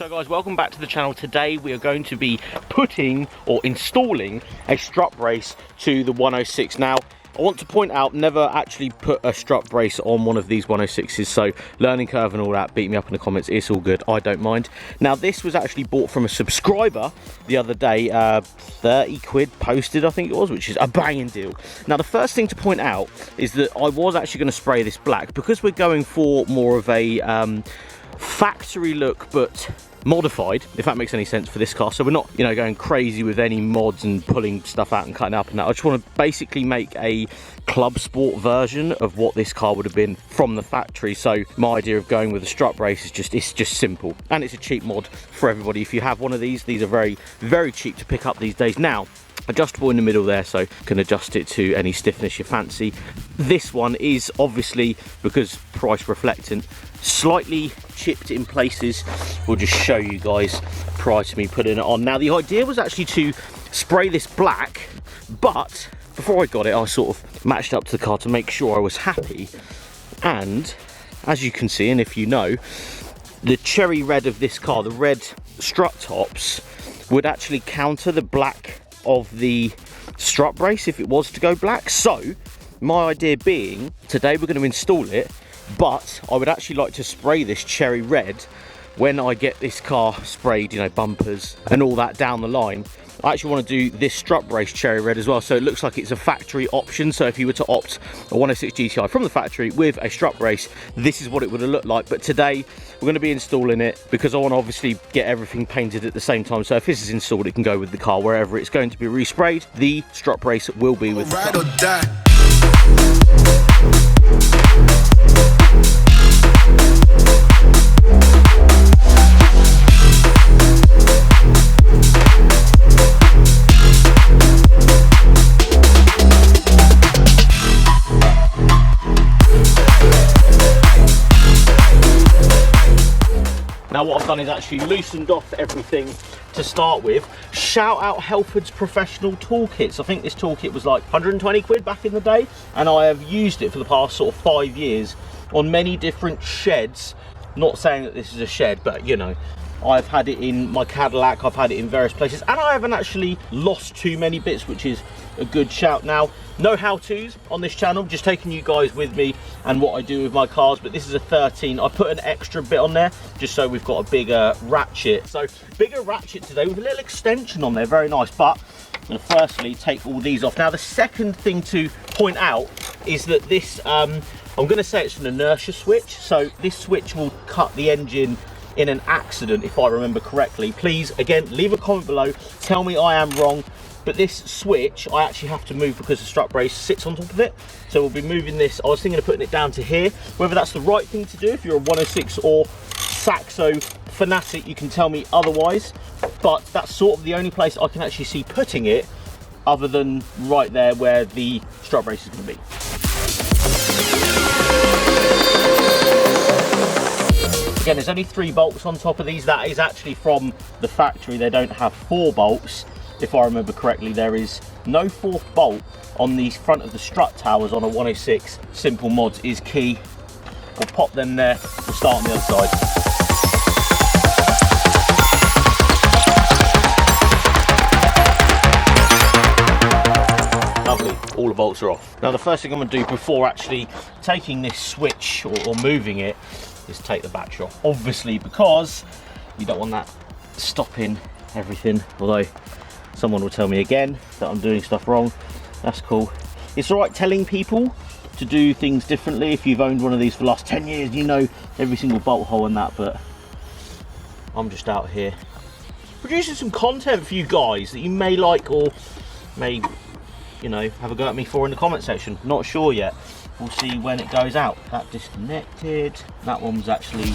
So guys, welcome back to the channel. Today we are going to be putting or installing a strut brace to the 106. Now, I want to point out, never actually put a strut brace on one of these 106s, so learning curve and all that, beat me up in the comments, it's all good, I don't mind. Now, this was actually bought from a subscriber the other day, 30 quid posted, I think it was, which is a banging deal. Now, the first thing to point out is that I was actually going to spray this black, because we're going for more of a factory look, but modified, if that makes any sense, for this car. So we're not, you know, going crazy with any mods and pulling stuff out and cutting up and that. I just want to basically make a club sport version of what this car would have been from the factory. So my idea of going with a strut brace is it's just simple, and it's a cheap mod for everybody. If you have one of these are very, very cheap to pick up these days. Now, adjustable in the middle there, so you can adjust it to any stiffness you fancy. This one is obviously, because price reflectant, slightly chipped in places. We'll just show you guys prior to me putting it on. Now, the idea was actually to spray this black, but before I got it, I sort of matched up to the car to make sure I was happy. And as you can see, and if you know, the cherry red of this car, the red strut tops, would actually counter the black of the strut brace if it was to go black. So my idea being, today we're going to install it, but I would actually like to spray this cherry red when I get this car sprayed, you know, bumpers and all that down the line. I actually want to do this strut brace cherry red as well, so it looks like it's a factory option. So if you were to opt a 106 GTI from the factory with a strut brace, this is what it would have looked like. But today we're going to be installing it because I want to obviously get everything painted at the same time. So if this is installed, it can go with the car wherever it's going to be resprayed. The strut brace will be with the car. Ride or die. Now what I've done is actually loosened off everything to start with. Shout out Helford's Professional Toolkits. I think this toolkit was like 120 quid back in the day, and I have used it for the past sort of 5 years on many different sheds. Not saying that this is a shed, but you know, I've had it in my Cadillac, I've had it in various places, and I haven't actually lost too many bits, which is a good shout. Now, no how-tos on this channel, just taking you guys with me and what I do with my cars. But this is a 13. I put an extra bit on there just so we've got a bigger ratchet. So bigger ratchet today with a little extension on there, very nice. But I'm going to firstly take all these off. Now, the second thing to point out is that this, I'm going to say it's an inertia switch. So this switch will cut the engine in an accident, if I remember correctly. Please, again, leave a comment below, tell me I am wrong. But this switch I actually have to move because the strut brace sits on top of it. So we'll be moving this. I was thinking of putting it down to here. Whether that's the right thing to do, if you're a 106 or Saxo fanatic, you can tell me otherwise. But that's sort of the only place I can actually see putting it, other than right there where the strut brace is going to be. Again, there's only 3 bolts on top of these. That is actually from the factory. They don't have 4 bolts. If I remember correctly, there is no 4th bolt on the front of the strut towers on a 106. Simple mods is key. We'll pop them there. We'll start on the other side. Lovely, all the bolts are off. Now, the first thing I'm going to do before actually taking this switch or moving it is take the battery off. Obviously, because you don't want that stopping everything, although someone will tell me again that I'm doing stuff wrong. That's cool. It's all right telling people to do things differently. If you've owned one of these for the last 10 years, you know every single bolt hole and that, but I'm just out here producing some content for you guys that you may like or may, you know, have a go at me for in the comment section. Not sure yet. We'll see when it goes out. That disconnected. That one was actually...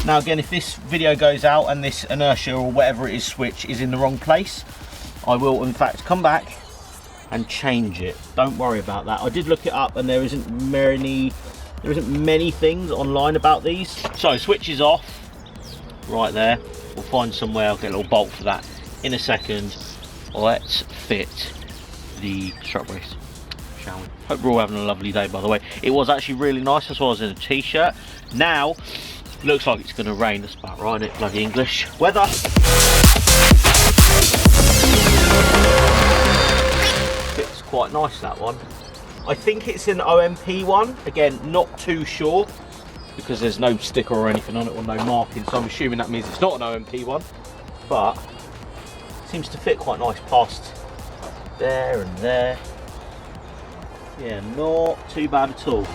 Now again, if this video goes out and this inertia or whatever it is switch is in the wrong place, I will in fact come back and change it. Don't worry about that. I did look it up and there isn't many things online about these. So switch is off, right there. We'll find somewhere, I'll get a little bolt for that in a second. Let's fit the strut brace. shall we? Hope we're all having a lovely day, by the way. It was actually really nice, as well as in a t-shirt. Now, looks like it's going to rain. That's about right, isn't it? Bloody English weather. Fits quite nice, that one. I think it's an OMP one. Again, not too sure, because there's no sticker or anything on it, or no marking, so I'm assuming that means it's not an OMP one. But it seems to fit quite nice past there and there. Yeah, not too bad at all.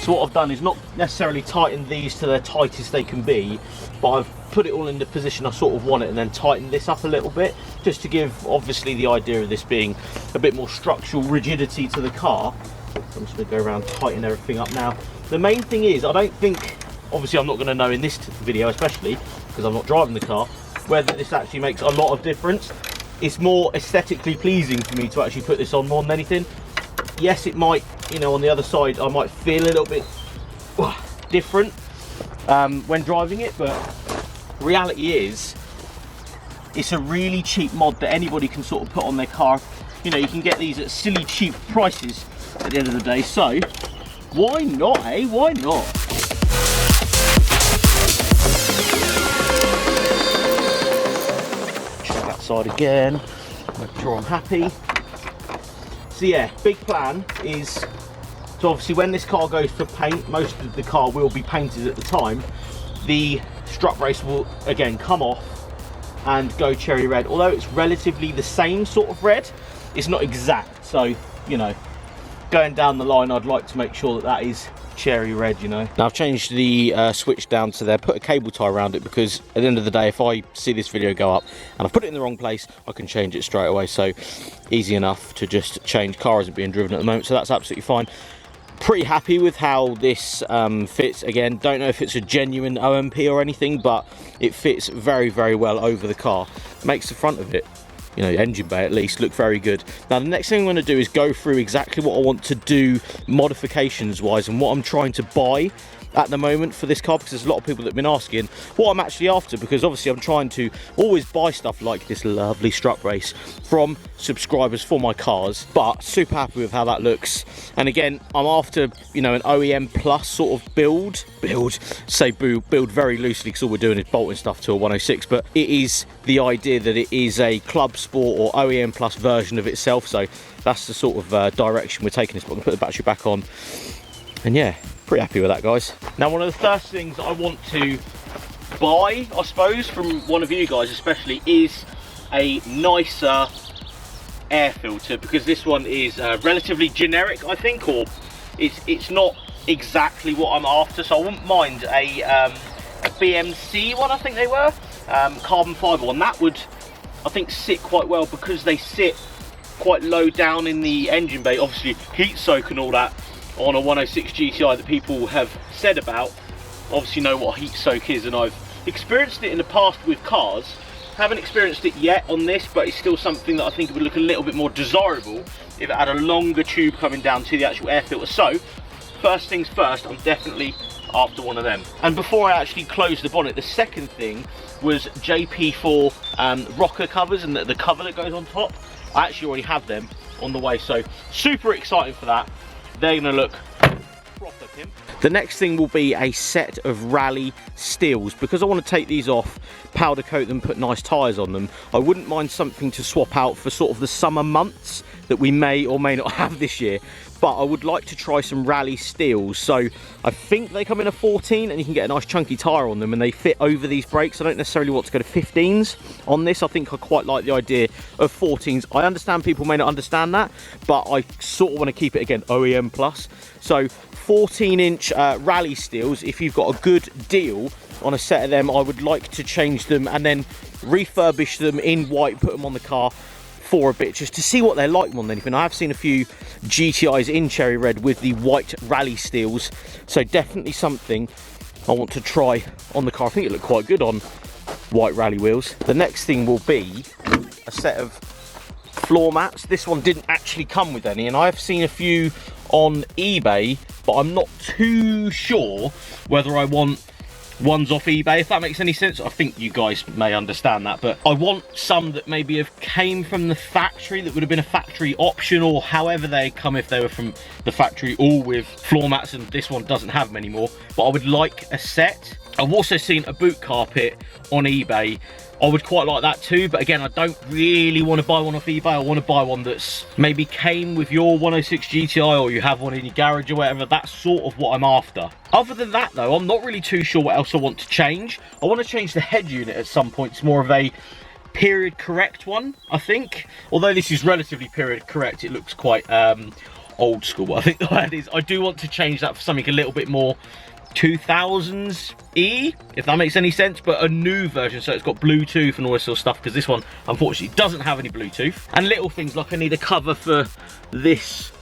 So what I've done is not necessarily tightened these to the tightest they can be, but I've put it all in the position I sort of want it, and then tightened this up a little bit, just to give obviously the idea of this being a bit more structural rigidity to the car. So I'm just going to go around, tighten everything up now. The main thing is, I don't think, obviously I'm not going to know in this video especially, because I'm not driving the car, whether this actually makes a lot of difference. It's more aesthetically pleasing for me to actually put this on more than anything. Yes, it might, you know, on the other side I might feel a little bit different when driving it, but reality is it's a really cheap mod that anybody can sort of put on their car. You know, you can get these at silly cheap prices at the end of the day, so why not, eh? Why not? Check that side again, make sure I'm happy. So yeah, big plan is, so obviously when this car goes for paint, most of the car will be painted at the time, the strut brace will again come off and go cherry red. Although it's relatively the same sort of red, it's not exact, so you know, going down the line I'd like to make sure that that is cherry red, you know. Now I've changed the switch down to there, put a cable tie around it, because at the end of the day if I see this video go up and I've put it in the wrong place, I can change it straight away. So easy enough to just change. Car isn't being driven at the moment, so that's absolutely fine. Pretty happy with how this fits. Again, don't know if it's a genuine OMP or anything, but it fits very, very well over the car. Makes the front of it, you know, engine bay at least, look very good. Now the next thing I'm going to do is go through exactly what I want to do modifications wise, and what I'm trying to buy at the moment for this car, because there's a lot of people that have been asking what I'm actually after, because obviously I'm trying to always buy stuff like this lovely strut brace from subscribers for my cars, but super happy with how that looks. And again, I'm after, you know, an OEM plus sort of build very loosely, because all we're doing is bolting stuff to a 106, but it is the idea that it is a club sport or OEM plus version of itself, so that's the sort of direction we're taking this. But I'm going to put the battery back on, and yeah, pretty happy with that, guys. Now one of the first things I want to buy, I suppose, from one of you guys especially, is a nicer air filter, because this one is relatively generic, I think, or it's not exactly what I'm after. So I wouldn't mind a BMC one, I think they were, carbon fibre one. That would, I think, sit quite well, because they sit quite low down in the engine bay. Obviously heat soak and all that on a 106 GTI that people have said about, obviously know what heat soak is, and I've experienced it in the past with cars. Haven't experienced it yet on this, but it's still something that I think would look a little bit more desirable if it had a longer tube coming down to the actual air filter. So first things first, I'm definitely after one of them. And before I actually close the bonnet, the second thing was JP4 rocker covers, and the cover that goes on top. I actually already have them on the way, so super excited for that. They're going to look proper pimp. The next thing will be a set of rally steels, because I want to take these off, powder coat them, put nice tyres on them. I wouldn't mind something to swap out for sort of the summer months that we may or may not have this year, but I would like to try some rally steels. So I think they come in a 14, and you can get a nice chunky tyre on them, and they fit over these brakes. I don't necessarily want to go to 15s on this. I think I quite like the idea of 14s. I understand people may not understand that, but I sort of want to keep it, again, OEM plus. So 14-inch rally steels, if you've got a good deal on a set of them, I would like to change them and then refurbish them in white, put them on the car for a bit, just to see what they're like more than anything. I have seen a few GTIs in cherry red with the white rally steels, so definitely something I want to try on the car. I think it looked quite good on white rally wheels. The next thing will be a set of floor mats. This one didn't actually come with any, and I've seen a few on eBay, but I'm not too sure whether I want ones off eBay, if that makes any sense. I think you guys may understand that, but I want some that maybe have came from the factory, that would have been a factory option, or however they come if they were from the factory, all with floor mats, and this one doesn't have them anymore. But I would like a set. I've also seen a boot carpet on eBay. I would quite like that too, but again, I don't really want to buy one off eBay. I want to buy one that's maybe came with your 106 GTI, or you have one in your garage or whatever. That's sort of what I'm after. Other than that though, I'm not really too sure what else I want to change. I want to change the head unit at some point. It's more of a period correct one, I think. Although this is relatively period correct, it looks quite old school. I think the word is, I do want to change that for something a little bit more 2000s-y, if that makes any sense, but a new version, so it's got Bluetooth and all this sort of stuff, because this one unfortunately doesn't have any Bluetooth. And little things like I need a cover for this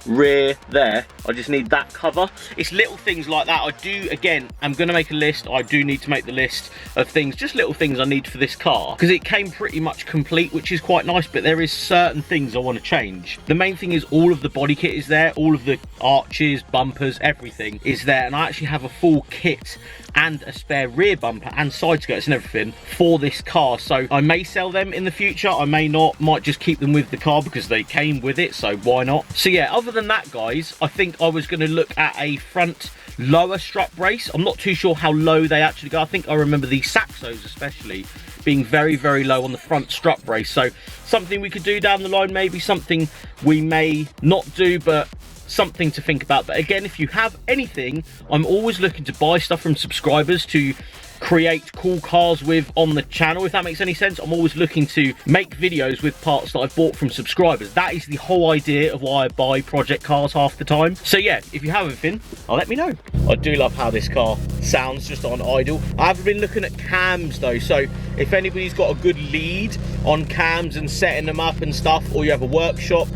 rear there. I just need that cover. It's little things like that. I do, again, I'm going to make a list. I do need to make the list of things, just little things I need for this car, because it came pretty much complete, which is quite nice, but there is certain things I want to change. The main thing is all of the body kit is there, all of the arches, bumpers, everything is there, and I actually have a full kit and a spare rear bumper and side skirts and everything for this car. So I may sell them in the future, I may not, might just keep them with the car because they came with it, so why not? So yeah, other than that guys, I think I was going to look at a front lower strut brace. I'm not too sure how low they actually go. I think I remember the Saxos especially being very, very low on the front strut brace. So something we could do down the line, maybe something we may not do, but something to think about. But again, if you have anything, I'm always looking to buy stuff from subscribers to create cool cars with on the channel, if that makes any sense. I'm always looking to make videos with parts that I've bought from subscribers. That is the whole idea of why I buy project cars half the time. So yeah, if you have anything, let me know. I do love how this car sounds just on idle. I haven't been looking at cams though, so if anybody's got a good lead on cams and setting them up and stuff, or you have a workshop,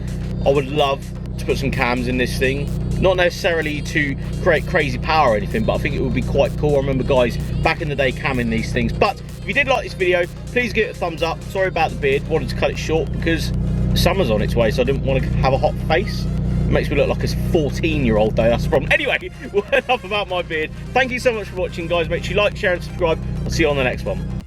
I would love to put some cams in this thing. Not necessarily to create crazy power or anything, but I think it would be quite cool. I remember guys back in the day camming these things. But if you did like this video, please give it a thumbs up. Sorry about the beard, wanted to cut it short because summer's on its way, so I didn't want to have a hot face. It makes me look like a 14-year-old though, that's the problem. Anyway, enough about my beard. Thank you so much for watching guys. Make sure you like, share and subscribe. I'll see you on the next one.